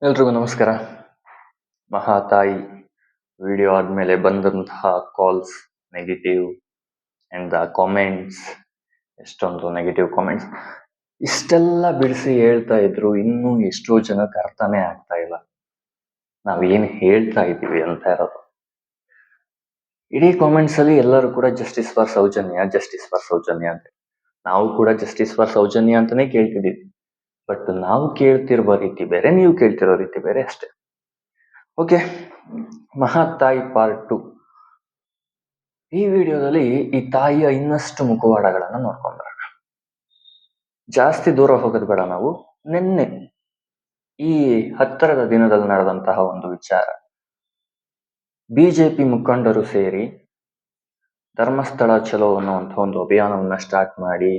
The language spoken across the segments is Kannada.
ಎಲ್ರಿಗೂ ನಮಸ್ಕಾರ. ಮಹಾತಾಯಿ ವಿಡಿಯೋ ಆದ್ಮೇಲೆ ಬಂದಂತಹ calls negative and the comments, ಎಷ್ಟೊಂದು ನೆಗೆಟಿವ್ ಕಾಮೆಂಟ್ಸ್ ಇಷ್ಟೆಲ್ಲ ಬಿಡಿಸಿ ಹೇಳ್ತಾ ಇದ್ರು. ಇನ್ನೂ ಎಷ್ಟೋ ಜನಕ್ಕೆ ಅರ್ಥನೇ ಆಗ್ತಾ ಇಲ್ಲ ನಾವೇನು ಹೇಳ್ತಾ ಇದ್ದೀವಿ ಅಂತ ಇರೋದು. ಇಡೀ ಕಾಮೆಂಟ್ಸ್ ಅಲ್ಲಿ ಎಲ್ಲರೂ ಕೂಡ justice for Sowjanya, justice for Sowjanya ಅಂತ. ನಾವು ಕೂಡ ಜಸ್ಟಿಸ್ ಫಾರ್ ಸೌಜನ್ಯ ಅಂತಾನೆ ಕೇಳ್ತಿದ್ದೀವಿ. ಬಟ್ ನಾವು ಕೇಳ್ತಿರುವ ರೀತಿ ಬೇರೆ, ನೀವು ಕೇಳ್ತಿರೋ ರೀತಿ ಬೇರೆ ಅಷ್ಟೇ. ಓಕೆ, ಮಹಾತಾಯಿ ಪಾರ್ಟ್ 2. ಈ ವಿಡಿಯೋದಲ್ಲಿ ಈ ತಾಯಿಯ ಇನ್ನಷ್ಟು ಮುಖವಾಡಗಳನ್ನ ನೋಡ್ಕೊಂಡ್ಬರೋಣ. ಜಾಸ್ತಿ ದೂರ ಹೋಗೋದು ಬೇಡ. ನಾವು ನಿನ್ನೆ ಈ ಹತ್ತರದ ದಿನದಲ್ಲಿ ನಡೆದಂತಹ ಒಂದು ವಿಚಾರ, ಬಿಜೆಪಿ ಮುಖಂಡರು ಸೇರಿ ಧರ್ಮಸ್ಥಳ ಚಲೋ ಅನ್ನುವಂಥ ಒಂದು ಅಭಿಯಾನವನ್ನ ಸ್ಟಾರ್ಟ್ ಮಾಡಿ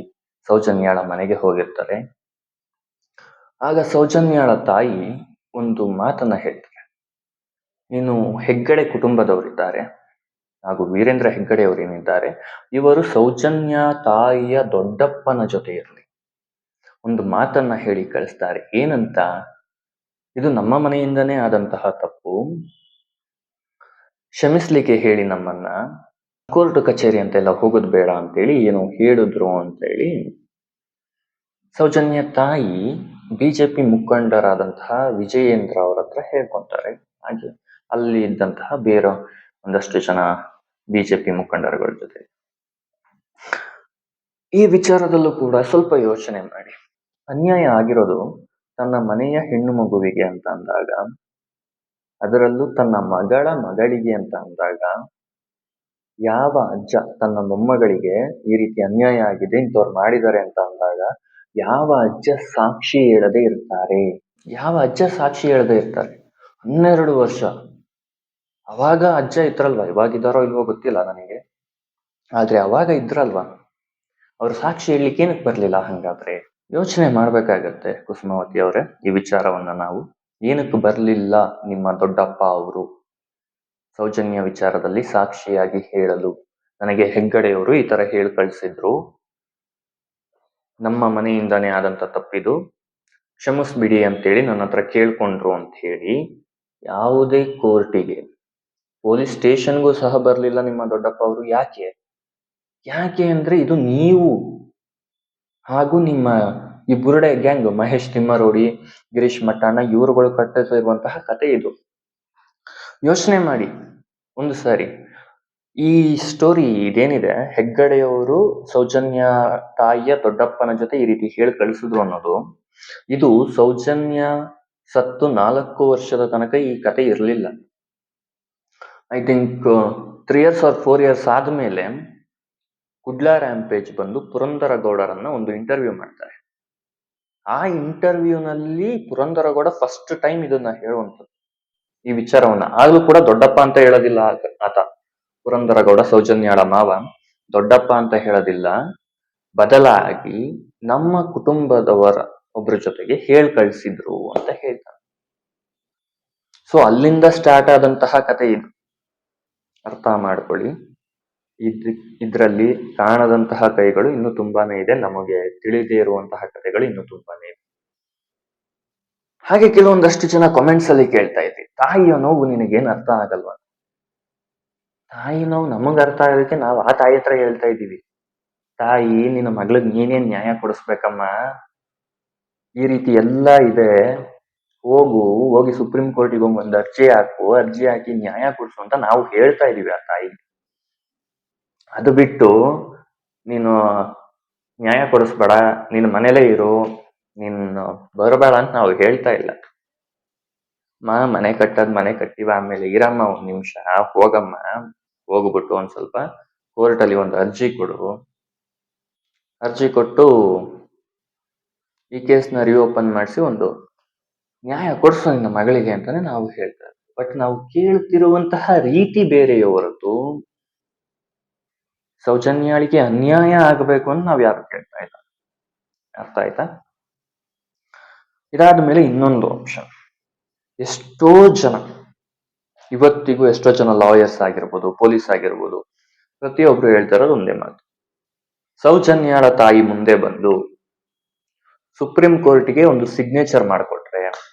ಸೌಜನ್ಯಾಳ ಮನೆಗೆ ಹೋಗಿರ್ತಾರೆ. ಆಗ ಸೌಜನ್ಯಾಳ ತಾಯಿ ಒಂದು ಮಾತನ್ನ ಹೇಳ್ತಾರೆ. ನೀನು ಹೆಗ್ಗಡೆ ಕುಟುಂಬದವರಿದ್ದಾರೆ ಹಾಗೂ ವೀರೇಂದ್ರ ಹೆಗ್ಗಡೆ ಅವರೇನಿದ್ದಾರೆ, ಇವರು ಸೌಜನ್ಯ ತಾಯಿಯ ದೊಡ್ಡಪ್ಪನ ಜೊತೆ ಇರಲಿ ಒಂದು ಮಾತನ್ನ ಹೇಳಿ ಕಳಿಸ್ತಾರೆ. ಏನಂತ? ಇದು ನಮ್ಮ ಮನೆಯಿಂದನೇ ಆದಂತಹ ತಪ್ಪು, ಕ್ಷಮಿಸ್ಲಿಕ್ಕೆ ಹೇಳಿ ನಮ್ಮನ್ನ, ಕೋರ್ಟ್ ಕಚೇರಿ ಅಂತೆಲ್ಲ ಹೋಗೋದು ಬೇಡ ಅಂತೇಳಿ ಏನೋ ಹೇಳಿದ್ರು ಅಂತೇಳಿ ಸೌಜನ್ಯ ತಾಯಿ ಬಿಜೆಪಿ ಮುಖಂಡರಾದಂತಹ ವಿಜಯೇಂದ್ರ ಅವರ ಹತ್ರ ಹೇಳ್ಕೊಂತಾರೆ. ಹಾಗೆ ಅಲ್ಲಿ ಇದ್ದಂತಹ ಬೇರೆ ಒಂದಷ್ಟು ಜನ ಬಿಜೆಪಿ ಮುಖಂಡರುಗಳ ಜೊತೆ. ಈ ವಿಚಾರದಲ್ಲೂ ಕೂಡ ಸ್ವಲ್ಪ ಯೋಚನೆ ಮಾಡಿ. ಅನ್ಯಾಯ ಆಗಿರೋದು ತನ್ನ ಮನೆಯ ಹೆಣ್ಣು ಮಗುವಿಗೆ ಅಂತ ಅಂದಾಗ, ಅದರಲ್ಲೂ ತನ್ನ ಮಗಳ ಮಗಳಿಗೆ ಅಂತ ಅಂದಾಗ, ಯಾವ ಅಜ್ಜ ತನ್ನ ಮೊಮ್ಮಗಳಿಗೆ ಈ ರೀತಿ ಅನ್ಯಾಯ ಆಗಿದೆ, ಇಂಥವ್ರು ಮಾಡಿದ್ದಾರೆ ಅಂತ ಅಂದಾಗ ಯಾವ ಅಜ್ಜ ಸಾಕ್ಷಿ ಹೇಳದೆ ಇರ್ತಾರೆ? ಯಾವ ಅಜ್ಜ ಸಾಕ್ಷಿ ಹೇಳದೆ ಇರ್ತಾರೆ? 12 ವರ್ಷ. ಅವಾಗ ಅಜ್ಜ ಇದ್ರಲ್ವಾ, ಇವಾಗಿದ್ದಾರೋ ಇಲ್ವೋ ಗೊತ್ತಿಲ್ಲ ನನಗೆ, ಆದ್ರೆ ಅವಾಗ ಇದ್ರಲ್ವಾ, ಅವ್ರು ಸಾಕ್ಷಿ ಹೇಳಲಿಕ್ಕೆ ಏನಕ್ಕೆ ಬರ್ಲಿಲ್ಲ? ಹಂಗಾದ್ರೆ ಯೋಚನೆ ಮಾಡ್ಬೇಕಾಗತ್ತೆ ಕುಸುಮಾವತಿ ಅವರೇ. ಈ ವಿಚಾರವನ್ನ ನಾವು ಏನಕ್ಕೆ ಬರ್ಲಿಲ್ಲ ನಿಮ್ಮ ದೊಡ್ಡಪ್ಪ ಅವರು ಸೌಜನ್ಯ ವಿಚಾರದಲ್ಲಿ ಸಾಕ್ಷಿಯಾಗಿ ಹೇಳಲು? ನನಗೆ ಹೆಗ್ಗಡೆಯವರು ಈ ತರ ಹೇಳಿ ಕಳಿಸಿದ್ರು, ನಮ್ಮ ಮನೆಯಿಂದಾನೇ ಆದಂತ ತಪ್ಪಿದು, ಕ್ಷಮಿಸ್ಬಿಡಿ ಅಂತೇಳಿ ನನ್ನ ಹತ್ರ ಕೇಳ್ಕೊಂಡ್ರು ಅಂತ ಹೇಳಿ ಯಾವುದೇ ಕೋರ್ಟಿಗೆ, ಪೊಲೀಸ್ ಸ್ಟೇಷನ್ಗೂ ಸಹ ಬರ್ಲಿಲ್ಲ ನಿಮ್ಮ ದೊಡ್ಡಪ್ಪ ಅವರು. ಯಾಕೆ ಅಂದ್ರೆ ಇದು ನೀವು ಹಾಗೂ ನಿಮ್ಮ ಈ ಬುರುಡೆ ಗ್ಯಾಂಗ್, ಮಹೇಶ್ ತಿಮ್ಮರೋಡಿ, ಗಿರೀಶ್ ಮಟ್ಟಣ್ಣ, ಇವರುಗಳು ಕಟ್ಟಿರುವಂತಹ ಕತೆ ಇದು. ಯೋಚನೆ ಮಾಡಿ ಒಂದು ಸಾರಿ. ಈ ಸ್ಟೋರಿ ಇದೇನಿದೆ, ಹೆಗ್ಗಡೆಯವರು ಸೌಜನ್ಯ ತಾಯಿಯ ದೊಡ್ಡಪ್ಪನ ಜೊತೆ ಈ ರೀತಿ ಹೇಳಿ ಕಳಿಸಿದ್ರು ಅನ್ನೋದು, ಇದು ಸೌಜನ್ಯ ಸತ್ತು 4 ವರ್ಷದ ತನಕ ಈ ಕತೆ ಇರಲಿಲ್ಲ. I think 3 years or 4 years ಆದ್ಮೇಲೆ ಕುಡ್ಲಾ ರ್ಯಾಂಪೇಜ್ ಬಂದು ಪುರಂದರಗೌಡರನ್ನ ಒಂದು ಇಂಟರ್ವ್ಯೂ ಮಾಡ್ತಾರೆ. ಆ ಇಂಟರ್ವ್ಯೂನಲ್ಲಿ ಪುರಂದರಗೌಡ ಫಸ್ಟ್ ಟೈಮ್ ಇದನ್ನ ಹೇಳುವಂಥದ್ದು, ಈ ವಿಚಾರವನ್ನ. ಆಗ್ಲೂ ಕೂಡ ದೊಡ್ಡಪ್ಪ ಅಂತ ಹೇಳೋದಿಲ್ಲ ಆತ, ಪುರಂದರಗೌಡ ಸೌಜನ್ಯಾಳ ಮಾವ, ದೊಡ್ಡಪ್ಪ ಅಂತ ಹೇಳೋದಿಲ್ಲ, ಬದಲಾಗಿ ನಮ್ಮ ಕುಟುಂಬದವರ ಒಬ್ರ ಜೊತೆಗೆ ಹೇಳ್ ಕಳಿಸಿದ್ರು ಅಂತ ಹೇಳ್ತಾರೆ. ಸೊ ಅಲ್ಲಿಂದ ಸ್ಟಾರ್ಟ್ ಆದಂತಹ ಕತೆ ಇದು, ಅರ್ಥ ಮಾಡ್ಕೊಳ್ಳಿ. ಇದ್ರಲ್ಲಿ ಕಾಣದಂತಹ ಕೈಗಳು ಇನ್ನು ತುಂಬಾನೇ ಇದೆ, ನಮಗೆ ತಿಳಿದೇ ಇರುವಂತಹ ಕಥೆಗಳು ಇನ್ನು ತುಂಬಾನೇ ಇದೆ. ಹಾಗೆ ಕೆಲವೊಂದಷ್ಟು ಜನ ಕಾಮೆಂಟ್ಸ್ ಅಲ್ಲಿ ಕೇಳ್ತಾ ಇದ್ವಿ, ತಾಯಿಯ ನೋವು ನಿನಗೇನ್ ಅರ್ಥ ಆಗಲ್ವಾ? ತಾಯಿ ನೋವು ನಮಗ್ ಅರ್ಥ ಆಗೋದಕ್ಕೆ ನಾವು ಆ ತಾಯಿ ಹತ್ರ ಹೇಳ್ತಾ ಇದ್ದೀವಿ, ತಾಯಿ ನಿನ್ನ ಮಗಳಿಗೆ ನೀನೇನ್ ನ್ಯಾಯ ಕೊಡಿಸ್ಬೇಕಮ್ಮ, ಈ ರೀತಿ ಎಲ್ಲ ಇದೆ, ಹೋಗಿ ಸುಪ್ರೀಂ ಕೋರ್ಟಿಗೆ ಹೋಗಿ ಒಂದು ಅರ್ಜಿ ಹಾಕಿ ನ್ಯಾಯ ಕೊಡಿಸು ಅಂತ ನಾವು ಹೇಳ್ತಾ ಇದೀವಿ ಆ ತಾಯಿ. ಅದು ಬಿಟ್ಟು ನೀನು ನ್ಯಾಯ ಕೊಡಿಸ್ಬೇಡ, ನೀನ್ ಮನೇಲೇ ಇರು, ನೀನ್ ಬರಬೇಡ ಅಂತ ನಾವು ಹೇಳ್ತಾ ಇಲ್ಲ. ಮನೆ ಕಟ್ಟಿವ, ಆಮೇಲೆ ಇರಮ್ಮ ಒಂದ್ ನಿಮಿಷ, ಹೋಗಮ್ಮ, ಹೋಗ್ಬಿಟ್ಟು ಒಂದ್ ಸ್ವಲ್ಪ ಕೋರ್ಟ್ ಅಲ್ಲಿ ಒಂದು ಅರ್ಜಿ ಕೊಡು, ಅರ್ಜಿ ಕೊಟ್ಟು ಈ ಕೇಸ್ನ ರಿಓಪನ್ ಮಾಡಿಸಿ ಒಂದು ನ್ಯಾಯ ಕೊಡಿಸು ನಿನ್ನ ಮಗಳಿಗೆ ಅಂತಾನೆ ನಾವು ಹೇಳ್ತಾರೆ. ಬಟ್ ನಾವು ಕೇಳ್ತಿರುವಂತಹ ರೀತಿ ಬೇರೆಯೇ ಹೊರತು ಸೌಜನ್ಯಾಳಿಗೆ ಅನ್ಯಾಯ ಆಗಬೇಕು ಅಂತ ನಾವ್ ಯಾರು ಕೇಳ್ತಾ ಇಲ್ಲ. ಅರ್ಥ ಆಯ್ತಾ? ಇದಾದ್ಮೇಲೆ ಇನ್ನೊಂದು ಅಂಶ, ಎಷ್ಟೋ ಜನ ಇವತ್ತಿಗೂ ಎಷ್ಟೋ ಜನ ಲಾಯರ್ಸ್ ಆಗಿರ್ಬೋದು, ಪೊಲೀಸ್ ಆಗಿರ್ಬೋದು, ಪ್ರತಿಯೊಬ್ರು ಹೇಳ್ತಾ ಇರೋದು ಒಂದೇ ಮಾತು, ಸೌಜನ್ಯಾಳ ತಾಯಿ ಮುಂದೆ ಬಂದು ಸುಪ್ರೀಂ ಕೋರ್ಟ್ಗೆ ಒಂದು ಸಿಗ್ನೇಚರ್ ಮಾಡಿಕೊಟ್ರೆ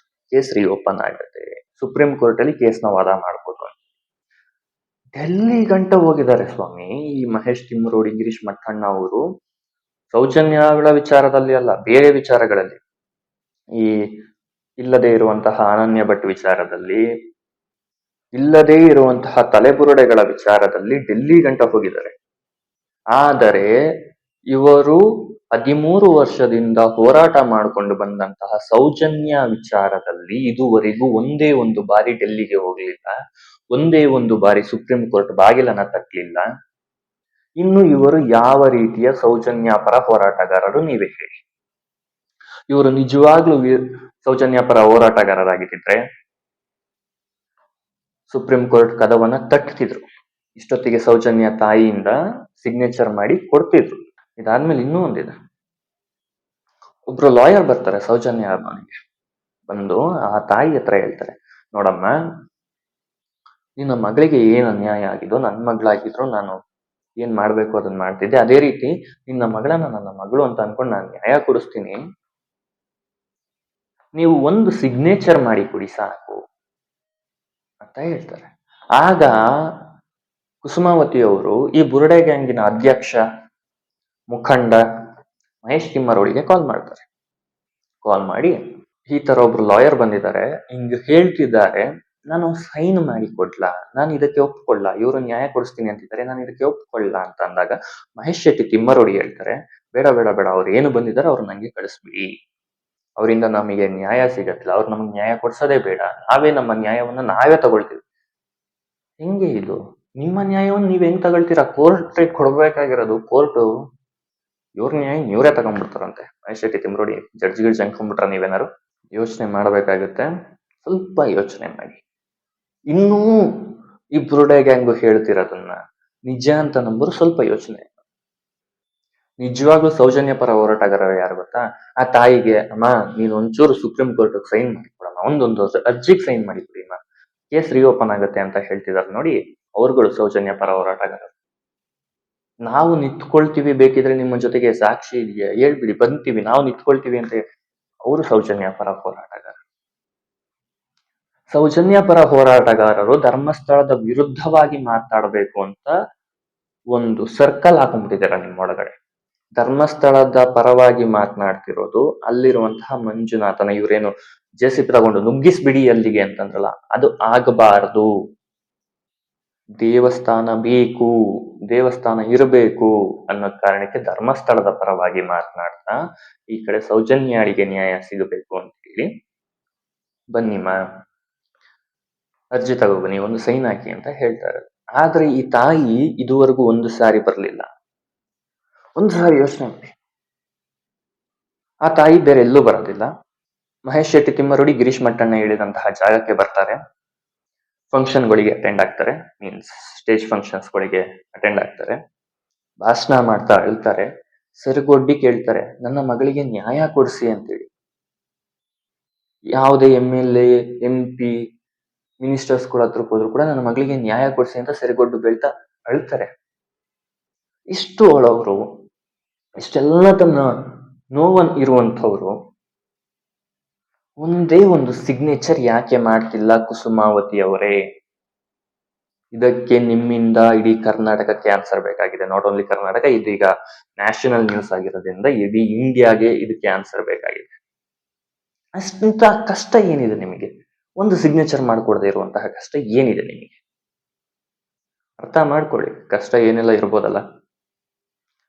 ಕೇಸ್ ರೀಓಪನ್ ಆಗುತ್ತೆ, ಸುಪ್ರೀಂ ಕೋರ್ಟ್ ಅಲ್ಲಿ ಕೇಸ್ನ ವಾದ ಮಾಡ್ಬೋದು. ಡೆಲ್ಲಿ ಗಂಟ ಹೋಗಿದ್ದಾರೆ ಸ್ವಾಮಿ ಈ ಮಹೇಶ್ ತಿಮ್ಮರೋಡಿ, ಗಿರೀಶ್ ಮಟ್ಟಣ್ಣ ಅವರು. ಸೌಜನ್ಯಗಳ ವಿಚಾರದಲ್ಲಿ ಅಲ್ಲ, ಬೇರೆ ವಿಚಾರಗಳಲ್ಲಿ, ಈ ಇಲ್ಲದೆ ಇರುವಂತಹ ಅನನ್ಯ ಭಟ್ ವಿಚಾರದಲ್ಲಿ, ಇಲ್ಲದೇ ಇರುವಂತಹ ತಲೆಬುರುಡೆಗಳ ವಿಚಾರದಲ್ಲಿ ಡೆಲ್ಲಿ ಗಂಟ ಹೋಗಿದ್ದಾರೆ. ಆದರೆ ಇವರು 13 ವರ್ಷದಿಂದ ಹೋರಾಟ ಮಾಡಿಕೊಂಡು ಬಂದಂತಹ ಸೌಜನ್ಯ ವಿಚಾರದಲ್ಲಿ ಇದುವರೆಗೂ ಒಂದೇ ಒಂದು ಬಾರಿ ಡೆಲ್ಲಿಗೆ ಹೋಗಲಿಲ್ಲ, ಒಂದೇ ಒಂದು ಬಾರಿ ಸುಪ್ರೀಂ ಕೋರ್ಟ್ ಬಾಗಿಲನ್ನ ತಟ್ಟಲಿಲ್ಲ. ಇನ್ನು ಇವರು ಯಾವ ರೀತಿಯ ಸೌಜನ್ಯ ಪರ ಹೋರಾಟಗಾರರು ನೀವೇ ಹೇಳಿ? ಇವರು ನಿಜವಾಗ್ಲೂ ಸೌಜನ್ಯ ಪರ ಹೋರಾಟಗಾರರಾಗಿದ್ದರೆ ಸುಪ್ರೀಂ ಕೋರ್ಟ್ ಕದವನ್ನ ತಟ್ಟಿದ್ರು, ಇಷ್ಟೊತ್ತಿಗೆ ಸೌಜನ್ಯ ತಾಯಿಯಿಂದ ಸಿಗ್ನೇಚರ್ ಮಾಡಿ ಕೊಡ್ತಿದ್ರು. ಇದಾದ್ಮೇಲೆ ಇನ್ನೂ ಒಂದಿದೆ, ಒಬ್ರು ಲಾಯರ್ ಬರ್ತಾರೆ ಸೌಜನ್ಯ ಅವನಿಗೆ, ಬಂದು ಆ ತಾಯಿ ಹತ್ರ ಹೇಳ್ತಾರೆ, ನೋಡಮ್ಮ, ನಿನ್ನ ಮಗಳಿಗೆ ಏನ್ ಅನ್ಯಾಯ ಆಗಿದೋ, ನನ್ನ ಮಗಳಾಗಿದ್ರು ನಾನು ಏನ್ ಮಾಡ್ಬೇಕು ಅದನ್ನ ಮಾಡ್ತಿದ್ದೆ, ಅದೇ ರೀತಿ ನಿನ್ನ ಮಗಳನ್ನ ನನ್ನ ಮಗಳು ಅಂತ ಅನ್ಕೊಂಡು ನಾನು ನ್ಯಾಯ ಕೊಡಿಸ್ತೀನಿ, ನೀವು ಒಂದು ಸಿಗ್ನೇಚರ್ ಮಾಡಿ ಕೊಡಿ ಸಾಕು ಅಂತ ಹೇಳ್ತಾರೆ. ಆಗ ಕುಸುಮಾವತಿ ಅವರು ಈ ಬುರುಡೆ ಗ್ಯಾಂಗಿನ ಅಧ್ಯಕ್ಷ ಮುಖಂಡ ಮಹೇಶ್ ತಿಮ್ಮರೋಡಿಗೆ ಕಾಲ್ ಮಾಡ್ತಾರೆ. ಕಾಲ್ ಮಾಡಿ, ಈ ತರ ಒಬ್ರು ಲಾಯರ್ ಬಂದಿದ್ದಾರೆ, ಹಿಂಗ್ ಹೇಳ್ತಿದ್ದಾರೆ, ನಾನು ಸೈನ್ ಮಾಡಿ ಕೊಡ್ಲಾ, ನಾನು ಇದಕ್ಕೆ ಒಪ್ಕೊಳ್ಳ, ಇವರು ನ್ಯಾಯ ಕೊಡಿಸ್ತೀನಿ ಅಂತಿದ್ದಾರೆ, ನಾನು ಇದಕ್ಕೆ ಒಪ್ಕೊಳ್ಳ ಅಂತ ಅಂದಾಗ ಮಹೇಶ್ ಶೆಟ್ಟಿ ತಿಮ್ಮರೋಡಿ ಹೇಳ್ತಾರೆ, ಬೇಡ ಬೇಡ ಬೇಡ, ಅವ್ರು ಏನು ಬಂದಿದ್ದಾರೆ ಅವ್ರು ನಂಗೆ ಕಳಿಸ್ಬಿಡಿ, ಅವರಿಂದ ನಮಗೆ ನ್ಯಾಯ ಸಿಗತ್ತಿಲ್ಲ, ಅವ್ರು ನಮಗೆ ನ್ಯಾಯ ಕೊಡ್ಸೋದೇ ಬೇಡ, ನಾವೇ ನಮ್ಮ ನ್ಯಾಯವನ್ನ ನಾವೇ ತಗೊಳ್ತೀವಿ. ಹೆಂಗೆ ಇದು? ನಿಮ್ಮ ನ್ಯಾಯವನ್ನು ನೀವ್ ಹೆಂಗ್ ತಗೊಳ್ತೀರಾ? ಕೋರ್ಟ್ ಕೊಡ್ಬೇಕಾಗಿರೋದು ಕೋರ್ಟು, ಇವ್ರ ನ್ಯಾಯ ಇವರೇ ತಗೊಂಡ್ಬಿಡ್ತಾರಂತೆ. ಮಹೇಶ್ ಶೆಟ್ಟಿ ತಿಮ್ಮರೋಡಿ ಜಡ್ಜ್ಗಳು ಜಂಕೊಂಡ್ಬಿಟ್ರ ನೀವೇನಾರು? ಯೋಚನೆ ಮಾಡಬೇಕಾಗುತ್ತೆ, ಸ್ವಲ್ಪ ಯೋಚನೆ ಮಾಡಿ. ಇನ್ನೂ ಈ ಬುರುಡೆ ಗ್ಯಾಂಗು ಹೇಳ್ತಿರೋದನ್ನ ನಿಜ ಅಂತ ನಂಬರು ಸ್ವಲ್ಪ ಯೋಚನೆ. ನಿಜವಾಗ್ಲೂ ಸೌಜನ್ಯ ಪರ ಹೋರಾಟಗಾರ ಯಾರು ಗೊತ್ತಾ? ಆ ತಾಯಿಗೆ, ಅಮ್ಮ ನೀನ್ ಒಂಚೂರು ಸುಪ್ರೀಂ ಕೋರ್ಟ್ ಸೈನ್ ಮಾಡಿ ಕೊಡಮ್ಮ, ಒಂದೊಂದು ಅರ್ಜಿಗೆ ಸೈನ್ ಮಾಡಿ ಕೊಡಿ ಅಮ್ಮ, ಕೇಸ್ ರೀಓಪನ್ ಆಗುತ್ತೆ ಅಂತ ಹೇಳ್ತಿದಾರೆ ನೋಡಿ, ಅವ್ರುಗಳು ಸೌಜನ್ಯ ಪರ ಹೋರಾಟಗಾರರು. ನಾವು ನಿಂತ್ಕೊಳ್ತೀವಿ, ಬೇಕಿದ್ರೆ ನಿಮ್ಮ ಜೊತೆಗೆ ಸಾಕ್ಷಿ ಇದೆಯಾ ಹೇಳ್ಬಿಡಿ, ಬಂತೀವಿ, ನಾವು ನಿಂತ್ಕೊಳ್ತೀವಿ ಅಂತ ಅವರು ಸೌಜನ್ಯ ಪರ ಹೋರಾಟಗಾರರು. ಸೌಜನ್ಯ ಪರ ಹೋರಾಟಗಾರರು ಧರ್ಮಸ್ಥಳದ ವಿರುದ್ಧವಾಗಿ ಮಾತಾಡಬೇಕು ಅಂತ ಒಂದು ಸರ್ಕಲ್ ಹಾಕೊಂಡ್ಬಿಟ್ಟಿದ್ದಾರೆ ನಿಮ್ಮೊಳಗಡೆ. ಧರ್ಮಸ್ಥಳದ ಪರವಾಗಿ ಮಾತನಾಡ್ತಿರೋದು ಅಲ್ಲಿರುವಂತಹ ಮಂಜುನಾಥನ, ಇವರೇನು ಜೆಸಿಪಿ ತಗೊಂಡು ನುಗ್ಗಿಸ್ಬಿಡಿ ಅಲ್ಲಿಗೆ ಅಂತಂದ್ರಲ್ಲ, ಅದು ಆಗಬಾರದು. ದೇವಸ್ಥಾನ ಬೇಕು, ದೇವಸ್ಥಾನ ಇರಬೇಕು ಅನ್ನೋ ಕಾರಣಕ್ಕೆ ಧರ್ಮಸ್ಥಳದ ಪರವಾಗಿ ಮಾತನಾಡ್ತಾ ಈ ಕಡೆ ಸೌಜನ್ಯಾಳಿಗೆ ನ್ಯಾಯ ಸಿಗಬೇಕು ಅಂತ ಹೇಳಿ, ಬನ್ನಿಮ್ಮ ಅರ್ಜಿ ತಗೋಬನ್ನಿ, ಒಂದು ಸೈನ್ ಹಾಕಿ ಅಂತ ಹೇಳ್ತಾರೆ. ಆದ್ರೆ ಈ ತಾಯಿ ಇದುವರೆಗೂ ಒಂದು ಸಾರಿ ಬರ್ಲಿಲ್ಲ. ಒಂದು ಸಾರಿ ಯೋಚನೆ ಮಾಡಿ, ಆ ತಾಯಿ ಬೇರೆ ಎಲ್ಲೂ ಬರೋದಿಲ್ಲ. ಮಹೇಶ್ ಶೆಟ್ಟಿ ತಿಮ್ಮರೋಡಿ, ಗಿರೀಶ್ ಮಟ್ಟಣ್ಣ ಹೇಳಿದಂತಹ ಜಾಗಕ್ಕೆ ಬರ್ತಾರೆ, ಫಂಕ್ಷನ್ಗಳಿಗೆ ಅಟೆಂಡ್ ಆಗ್ತಾರೆ, ಮೀನ್ಸ್ ಸ್ಟೇಜ್ ಫಂಕ್ಷನ್ಸ್ಗಳಿಗೆ ಅಟೆಂಡ್ ಆಗ್ತಾರೆ, ಭಾಷಣ ಮಾಡ್ತಾ ಹೇಳ್ತಾರೆ, ಸರಿಗೊಡ್ಡಿ ಕೇಳ್ತಾರೆ, ನನ್ನ ಮಗಳಿಗೆ ನ್ಯಾಯ ಕೊಡಿಸಿ ಅಂತೇಳಿ. ಯಾವುದೇ MLA, MP, ಮಿನಿಸ್ಟರ್ಸ್ ಕೂಡ ಹತ್ರಕ್ಕೆ ಹೋದ್ರು ಕೂಡ ನನ್ನ ಮಗಳಿಗೆ ನ್ಯಾಯ ಕೊಡಿಸಿ ಅಂತ ಸರಿಗೊಡ್ಡು ಬೀಳ್ತಾ ಅಳ್ತಾರೆ. ಇಷ್ಟು ಅಳೋರು, ಇಷ್ಟೆಲ್ಲ ತನ್ನ ನೋವನ್ ಇರುವಂಥವ್ರು ಒಂದೇ ಒಂದು ಸಿಗ್ನೇಚರ್ ಯಾಕೆ ಮಾಡ್ತಿಲ್ಲ ಕುಸುಮಾವತಿ ಅವರೇ? ಇದಕ್ಕೆ ನಿಮ್ಮಿಂದ ಇಡೀ ಕರ್ನಾಟಕಕ್ಕೆ ಆನ್ಸರ್ ಬೇಕಾಗಿದೆ. ನಾಟ್ ಓನ್ಲಿ ಕರ್ನಾಟಕ, ಇದೀಗ ನ್ಯಾಷನಲ್ ನ್ಯೂಸ್ ಆಗಿರೋದ್ರಿಂದ ಇಡೀ ಇಂಡಿಯಾಗೆ ಇದಕ್ಕೆ ಆನ್ಸರ್ ಬೇಕಾಗಿದೆ. ಅಷ್ಟಂತ ಕಷ್ಟ ಏನಿದೆ ನಿಮಗೆ? ಒಂದು ಸಿಗ್ನೇಚರ್ ಮಾಡ್ಕೊಡದೆ ಇರುವಂತಹ ಕಷ್ಟ ಏನಿದೆ ನಿಮಗೆ? ಅರ್ಥ ಮಾಡ್ಕೊಳ್ಳಿ, ಕಷ್ಟ ಏನೆಲ್ಲ ಇರ್ಬೋದಲ್ಲ.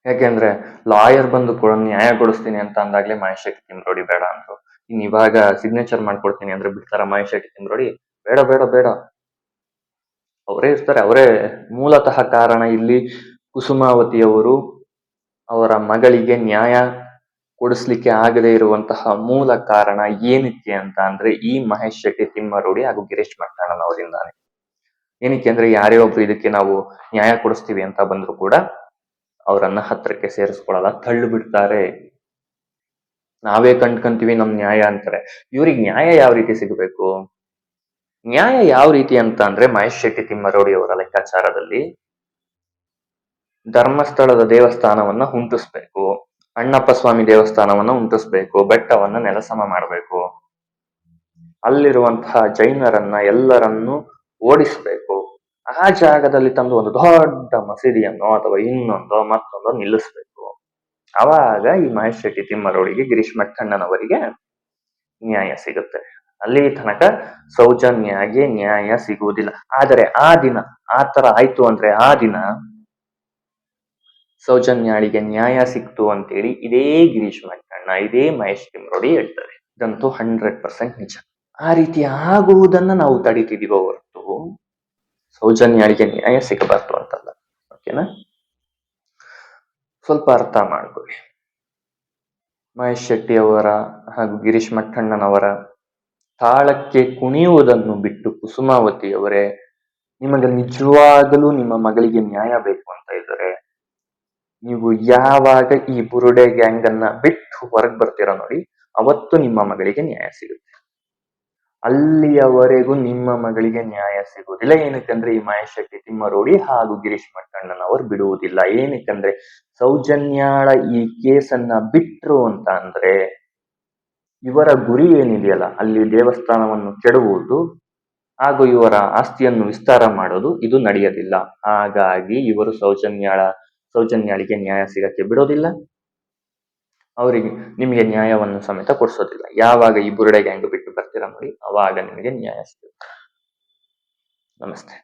ಯಾಕೆಂದ್ರೆ ಲಾಯರ್ ಬಂದು ನ್ಯಾಯ ಕೊಡಿಸ್ತೀನಿ ಅಂತ ಅಂದಾಗ್ಲೇ ಮಹೇಶ್ ಶೆಟ್ಟಿ ತಿಮ್ಮರೋಡಿ ಬೇಡ ಅಂದ್ರು. ಇನ್ ಇವಾಗ ಸಿಗ್ನೇಚರ್ ಮಾಡ್ಕೊಡ್ತೀನಿ ಅಂದ್ರೆ ಬಿಡ್ತಾರ ಮಹೇಶ್ ಶೆಟ್ಟಿ ತಿಮ್ಮರೋಡಿ? ಬೇಡ ಬೇಡ ಬೇಡ, ಅವರೇ ಇರ್ತಾರೆ, ಅವರೇ ಮೂಲತಃ ಕಾರಣ. ಇಲ್ಲಿ ಕುಸುಮಾವತಿಯವರು ಅವರ ಮಗಳಿಗೆ ನ್ಯಾಯ ಕೊಡಿಸ್ಲಿಕ್ಕೆ ಆಗದೆ ಇರುವಂತಹ ಮೂಲ ಕಾರಣ ಏನಕ್ಕೆ ಅಂತ ಅಂದ್ರೆ ಈ ಮಹೇಶ್ ಶೆಟ್ಟಿ ತಿಮ್ಮರೋಡಿ ಹಾಗೂ ಗಿರೀಶ್ ಮಟ್ಟಣ್ಣನವರಿಂದಾನೆ. ಏನಕ್ಕೆ ಅಂದ್ರೆ ಯಾರೇ ಒಬ್ರು ಇದಕ್ಕೆ ನಾವು ನ್ಯಾಯ ಕೊಡಿಸ್ತೀವಿ ಅಂತ ಬಂದ್ರು ಕೂಡ ಅವರನ್ನ ಹತ್ರಕ್ಕೆ ಸೇರಿಸ್ಕೊಳ್ಳಲ್ಲ, ತಳ್ಳು ಬಿಡ್ತಾರೆ. ನಾವೇ ಕಂಡ್ಕಂತೀವಿ ನಮ್ ನ್ಯಾಯ ಅಂತಾರೆ. ಇವ್ರಿಗೆ ನ್ಯಾಯ ಯಾವ ರೀತಿ ಸಿಗಬೇಕು? ನ್ಯಾಯ ಯಾವ ರೀತಿ ಅಂತ ಅಂದ್ರೆ ಮಹೇಶ್ ಶೆಟ್ಟಿ ತಿಮ್ಮರೋಡಿ ಅವರ ಲೆಕ್ಕಾಚಾರದಲ್ಲಿ ಧರ್ಮಸ್ಥಳದ ದೇವಸ್ಥಾನವನ್ನ ಹುಂಟಿಸ್ಬೇಕು, ಅಣ್ಣಪ್ಪ ಸ್ವಾಮಿ ದೇವಸ್ಥಾನವನ್ನ ಹುಂಟಿಸ್ಬೇಕು, ಬೆಟ್ಟವನ್ನ ನೆಲಸಮ ಮಾಡಬೇಕು, ಅಲ್ಲಿರುವಂತಹ ಜೈನರನ್ನ ಎಲ್ಲರನ್ನು ಓಡಿಸ್ಬೇಕು. ಆ ಜಾಗದಲ್ಲಿ ತಂದು ಒಂದು ದೊಡ್ಡ ಮಸೀದಿಯನ್ನು ಅಥವಾ ಇನ್ನೊಂದೋ ಮತ್ತೊಂದೋ ನಿಲ್ಲಿಸ್ಬೇಕು. ಅವಾಗ ಈ ಮಹೇಶ್ ಶೆಟ್ಟಿ ತಿಮ್ಮರೋಡಿಗೆ ಗಿರೀಶ್ ಮಟ್ಟಣ್ಣನವರಿಗೆ ನ್ಯಾಯ ಸಿಗುತ್ತೆ. ಅಲ್ಲಿ ತನಕ ಸೌಜನ್ಯಗೆ ನ್ಯಾಯ ಸಿಗುವುದಿಲ್ಲ. ಆದರೆ ಆ ದಿನ ಆ ತರ ಆಯ್ತು ಅಂದ್ರೆ ಆ ದಿನ ಸೌಜನ್ಯಾಳಿಗೆ ನ್ಯಾಯ ಸಿಕ್ತು ಅಂತೇಳಿ ಇದೇ ಗಿರೀಶ್ ಮಟ್ಟಣ್ಣ, ಇದೇ ಮಹೇಶ್ ತಿಮ್ಮರೋಡಿ ಹೇಳ್ತಾರೆ. ಇದಂತೂ 100% ನಿಜ. ಆ ರೀತಿ ಆಗುವುದನ್ನ ನಾವು ತಡಿತಿದೀವೋ ಹೊರತು ಸೌಜನ್ಯಾಳಿಗೆ ನ್ಯಾಯ ಸಿಗಬಾರ್ದು ಅಂತಲ್ಲ. ಓಕೆನಾ? ಸ್ವಲ್ಪ ಅರ್ಥ ಮಾಡ್ಕೊಳ್ಳಿ. ಮಹೇಶ್ ಶೆಟ್ಟಿ ಅವರ ಹಾಗೂ ಗಿರೀಶ್ ಮಟ್ಟಣ್ಣನವರ ತಾಳಕ್ಕೆ ಕುಣಿಯುವುದನ್ನು ಬಿಟ್ಟು ಕುಸುಮಾವತಿಯವರೇ, ನಿಮಗೆ ನಿಜವಾಗಲೂ ನಿಮ್ಮ ಮಗಳಿಗೆ ನ್ಯಾಯ ಬೇಕು ಅಂತ ಇದ್ದರೆ ನೀವು ಯಾವಾಗ ಈ ಬುರುಡೆ ಗ್ಯಾಂಗ್ ಅನ್ನ ಬಿಟ್ಟು ಹೊರಗೆ ಬರ್ತೀರ ನೋಡಿ, ಅವತ್ತು ನಿಮ್ಮ ಮಗಳಿಗೆ ನ್ಯಾಯ ಸಿಗುತ್ತೆ. ಅಲ್ಲಿಯವರೆಗೂ ನಿಮ್ಮ ಮಗಳಿಗೆ ನ್ಯಾಯ ಸಿಗುವುದಿಲ್ಲ. ಏನಕ್ಕಂದ್ರೆ ಈ ಮಹೇಶ್ ಶೆಟ್ಟಿ ತಿಮ್ಮರೋಡಿ ಹಾಗೂ ಗಿರೀಶ್ ಮಟ್ಟಣ್ಣನವರು ಬಿಡುವುದಿಲ್ಲ. ಏನಕ್ಕಂದ್ರೆ ಸೌಜನ್ಯಾಳ ಈ ಕೇಸನ್ನ ಬಿಟ್ರು ಅಂತ ಅಂದ್ರೆ ಇವರ ಗುರಿ ಏನಿದೆಯಲ್ಲ, ಅಲ್ಲಿ ದೇವಸ್ಥಾನವನ್ನು ಕೆಡವುವುದು ಹಾಗೂ ಇವರ ಆಸ್ತಿಯನ್ನು ವಿಸ್ತಾರ ಮಾಡೋದು, ಇದು ನಡೆಯೋದಿಲ್ಲ. ಹಾಗಾಗಿ ಇವರು ಸೌಜನ್ಯಾಳಿಗೆ ನ್ಯಾಯ ಸಿಗಕ್ಕೆ ಬಿಡೋದಿಲ್ಲ. ಅವರಿಗೆ ನಿಮಗೆ ನ್ಯಾಯವನ್ನು ಸಮೇತ ಕೊಡಿಸೋದಿಲ್ಲ. ಯಾವಾಗ ಈ ಬುರುಡೆ ಗ್ಯಾಂಗ್ ಬಿಟ್ಟು ಬರ್ತೀರಾ ನೋಡಿ, ಅವಾಗ ನಿಮಗೆ ನ್ಯಾಯ ಸಿಗುತ್ತೆ. ನಮಸ್ತೆ.